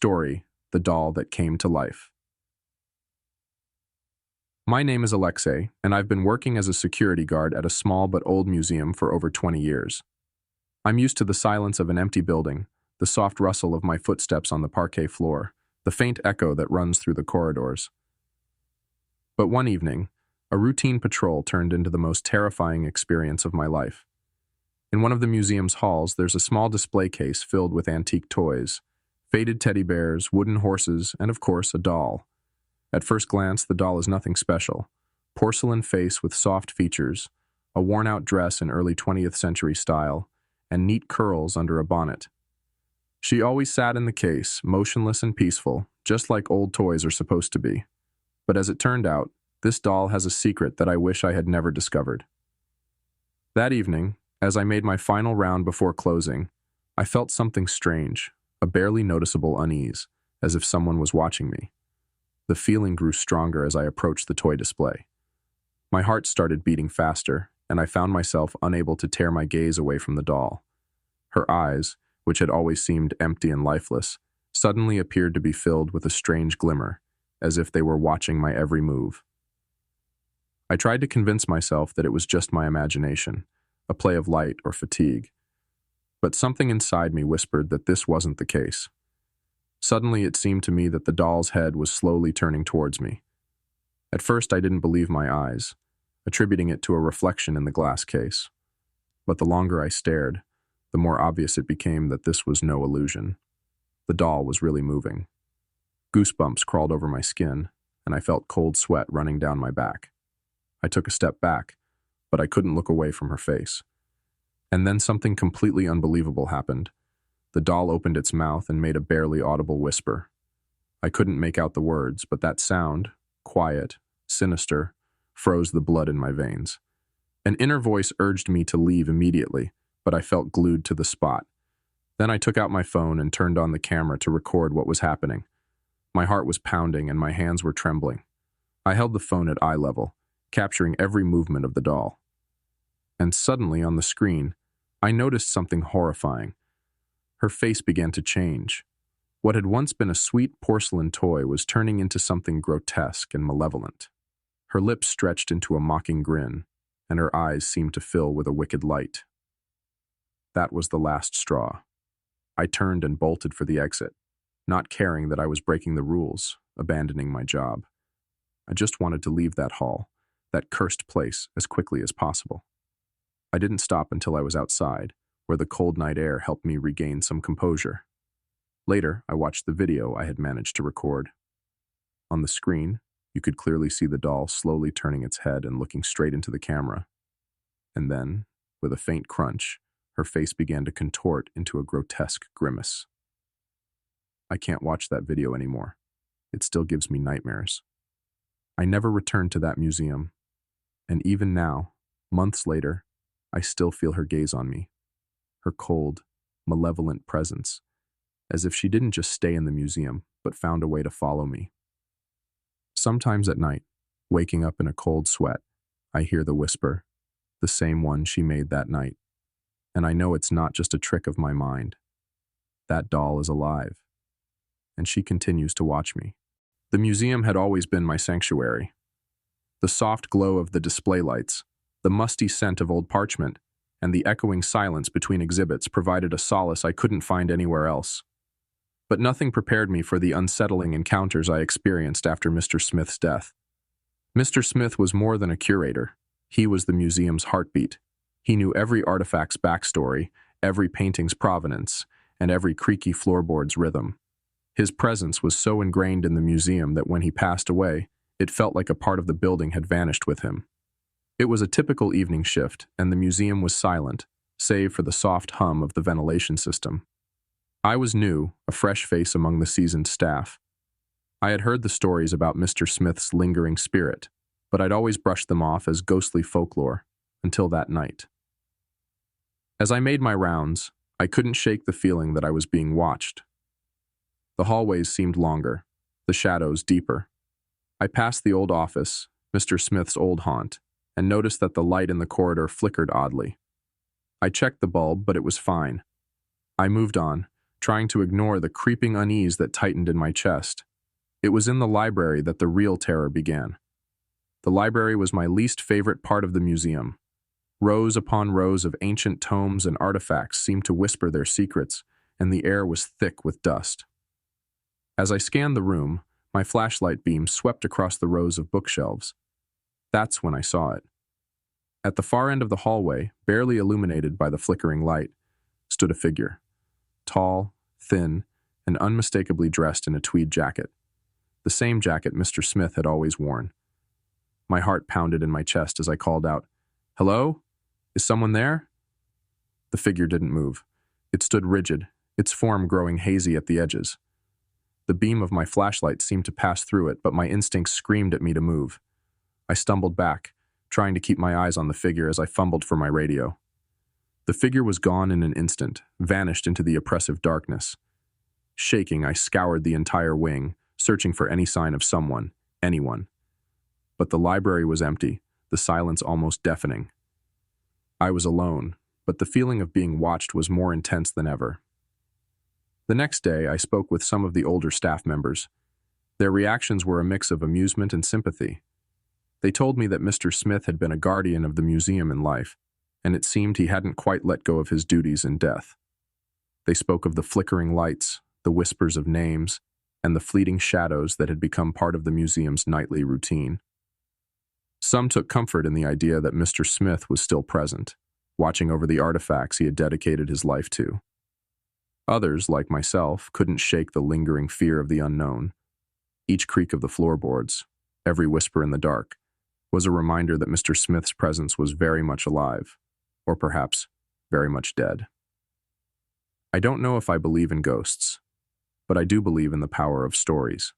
story, The Doll That Came to Life. My name is Alexei, and I've been working as a security guard at a small but old museum for over 20 years. I'm used to the silence of an empty building, the soft rustle of my footsteps on the parquet floor, the faint echo that runs through the corridors. But one evening, a routine patrol turned into the most terrifying experience of my life. In one of the museum's halls, there's a small display case filled with antique toys, faded teddy bears, wooden horses, and of course, a doll. At first glance, the doll is nothing special. Porcelain face with soft features, a worn-out dress in early 20th century style, and neat curls under a bonnet. She always sat in the case, motionless and peaceful, just like old toys are supposed to be. But as it turned out, this doll has a secret that I wish I had never discovered. That evening, as I made my final round before closing, I felt something strange, a barely noticeable unease, as if someone was watching me. The feeling grew stronger as I approached the toy display. My heart started beating faster, and I found myself unable to tear my gaze away from the doll. Her eyes, which had always seemed empty and lifeless, suddenly appeared to be filled with a strange glimmer, as if they were watching my every move. I tried to convince myself that it was just my imagination, a play of light or fatigue. But something inside me whispered that this wasn't the case. Suddenly, it seemed to me that the doll's head was slowly turning towards me. At first, I didn't believe my eyes, attributing it to a reflection in the glass case. But the longer I stared, the more obvious it became that this was no illusion. The doll was really moving. Goosebumps crawled over my skin, and I felt cold sweat running down my back. I took a step back, but I couldn't look away from her face. And then something completely unbelievable happened. The doll opened its mouth and made a barely audible whisper. I couldn't make out the words, but that sound, quiet, sinister, froze the blood in my veins. An inner voice urged me to leave immediately, but I felt glued to the spot. Then I took out my phone and turned on the camera to record what was happening. My heart was pounding and my hands were trembling. I held the phone at eye level, capturing every movement of the doll. And suddenly on the screen, I noticed something horrifying. Her face began to change. What had once been a sweet porcelain toy was turning into something grotesque and malevolent. Her lips stretched into a mocking grin, and her eyes seemed to fill with a wicked light. That was the last straw. I turned and bolted for the exit, not caring that I was breaking the rules, abandoning my job. I just wanted to leave that hall, that cursed place, as quickly as possible. I didn't stop until I was outside, where the cold night air helped me regain some composure. Later, I watched the video I had managed to record. On the screen, you could clearly see the doll slowly turning its head and looking straight into the camera. And then, with a faint crunch, her face began to contort into a grotesque grimace. I can't watch that video anymore. It still gives me nightmares. I never returned to that museum, and even now, months later, I still feel her gaze on me. Her cold, malevolent presence, as if she didn't just stay in the museum, but found a way to follow me. Sometimes at night, waking up in a cold sweat, I hear the whisper, the same one she made that night. And I know it's not just a trick of my mind. That doll is alive, and she continues to watch me. The museum had always been my sanctuary. The soft glow of the display lights, the musty scent of old parchment, and the echoing silence between exhibits provided a solace I couldn't find anywhere else. But nothing prepared me for the unsettling encounters I experienced after Mr. Smith's death. Mr. Smith was more than a curator. He was the museum's heartbeat. He knew every artifact's backstory, every painting's provenance, and every creaky floorboard's rhythm. His presence was so ingrained in the museum that when he passed away, it felt like a part of the building had vanished with him. It was a typical evening shift, and the museum was silent, save for the soft hum of the ventilation system. I was new, a fresh face among the seasoned staff. I had heard the stories about Mr. Smith's lingering spirit, but I'd always brushed them off as ghostly folklore, until that night. As I made my rounds, I couldn't shake the feeling that I was being watched. The hallways seemed longer, the shadows deeper. I passed the old office, Mr. Smith's old haunt, and noticed that the light in the corridor flickered oddly. I checked the bulb, but it was fine. I moved on, trying to ignore the creeping unease that tightened in my chest. It was in the library that the real terror began. The library was my least favorite part of the museum. Rows upon rows of ancient tomes and artifacts seemed to whisper their secrets, and the air was thick with dust. As I scanned the room, my flashlight beam swept across the rows of bookshelves. That's when I saw it. At the far end of the hallway, barely illuminated by the flickering light, stood a figure. Tall, thin, and unmistakably dressed in a tweed jacket. The same jacket Mr. Smith had always worn. My heart pounded in my chest as I called out, "Hello? Is someone there?" The figure didn't move. It stood rigid, its form growing hazy at the edges. The beam of my flashlight seemed to pass through it, but my instincts screamed at me to move. I stumbled back, trying to keep my eyes on the figure as I fumbled for my radio. The figure was gone in an instant, vanished into the oppressive darkness. Shaking, I scoured the entire wing, searching for any sign of someone, anyone. But the library was empty, the silence almost deafening. I was alone, but the feeling of being watched was more intense than ever. The next day, I spoke with some of the older staff members. Their reactions were a mix of amusement and sympathy. They told me that Mr. Smith had been a guardian of the museum in life, and it seemed he hadn't quite let go of his duties in death. They spoke of the flickering lights, the whispers of names, and the fleeting shadows that had become part of the museum's nightly routine. Some took comfort in the idea that Mr. Smith was still present, watching over the artifacts he had dedicated his life to. Others, like myself, couldn't shake the lingering fear of the unknown. Each creak of the floorboards, every whisper in the dark, was a reminder that Mr. Smith's presence was very much alive, or perhaps very much dead. I don't know if I believe in ghosts, but I do believe in the power of stories.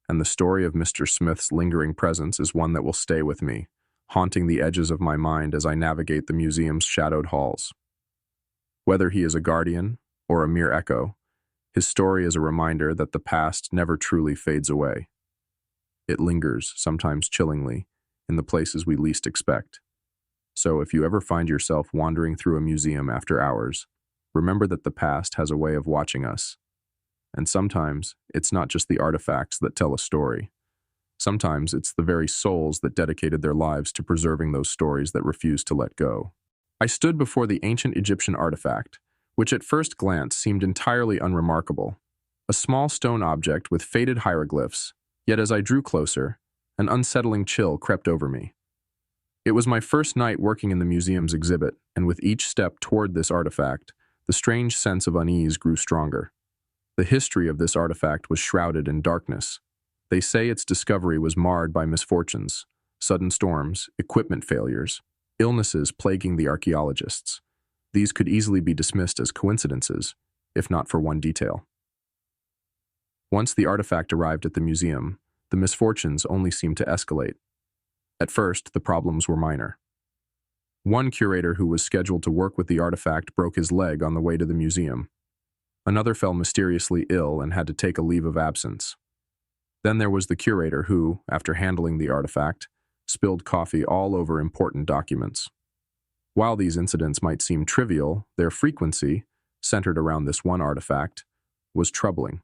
And the story of Mr. Smith's lingering presence is one that will stay with me, haunting the edges of my mind as I navigate the museum's shadowed halls. Whether he is a guardian or a mere echo, his story is a reminder that the past never truly fades away. It lingers, sometimes chillingly, in the places we least expect. So if you ever find yourself wandering through a museum after hours, remember that the past has a way of watching us. And sometimes it's not just the artifacts that tell a story. Sometimes it's the very souls that dedicated their lives to preserving those stories that refuse to let go. I stood before the ancient Egyptian artifact, which at first glance seemed entirely unremarkable. A small stone object with faded hieroglyphs, yet as I drew closer, an unsettling chill crept over me. It was my first night working in the museum's exhibit, and with each step toward this artifact, the strange sense of unease grew stronger. The history of this artifact was shrouded in darkness. They say its discovery was marred by misfortunes, sudden storms, equipment failures, illnesses plaguing the archaeologists. These could easily be dismissed as coincidences, if not for one detail. Once the artifact arrived at the museum, the misfortunes only seemed to escalate. At first, the problems were minor. One curator who was scheduled to work with the artifact broke his leg on the way to the museum. Another fell mysteriously ill and had to take a leave of absence. Then there was the curator who, after handling the artifact, spilled coffee all over important documents. While these incidents might seem trivial, their frequency, centered around this one artifact, was troubling.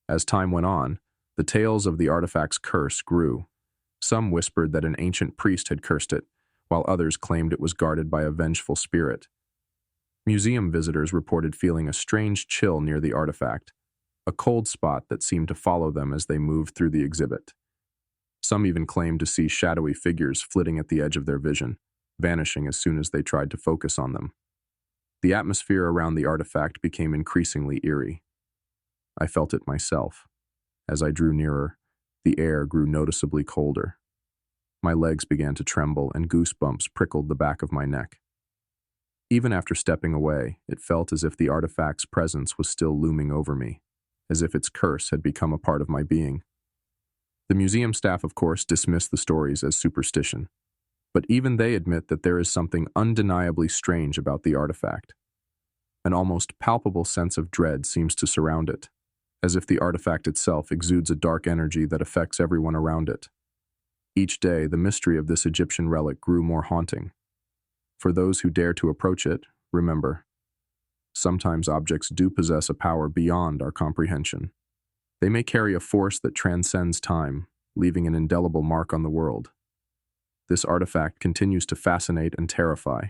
As time went on, the tales of the artifact's curse grew. Some whispered that an ancient priest had cursed it, while others claimed it was guarded by a vengeful spirit. Museum visitors reported feeling a strange chill near the artifact, a cold spot that seemed to follow them as they moved through the exhibit. Some even claimed to see shadowy figures flitting at the edge of their vision, vanishing as soon as they tried to focus on them. The atmosphere around the artifact became increasingly eerie. I felt it myself. As I drew nearer, the air grew noticeably colder. My legs began to tremble and goosebumps prickled the back of my neck. Even after stepping away, it felt as if the artifact's presence was still looming over me, as if its curse had become a part of my being. The museum staff, of course, dismissed the stories as superstition, but even they admit that there is something undeniably strange about the artifact. An almost palpable sense of dread seems to surround it, as if the artifact itself exudes a dark energy that affects everyone around it. Each day, the mystery of this Egyptian relic grew more haunting. For those who dare to approach it, remember, Sometimes objects do possess a power beyond our comprehension. They may carry a force that transcends time, leaving an indelible mark on the world. This artifact continues to fascinate and terrify.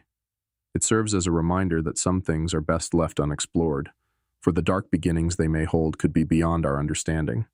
It serves as a reminder that some things are best left unexplored, for the dark beginnings they may hold could be beyond our understanding.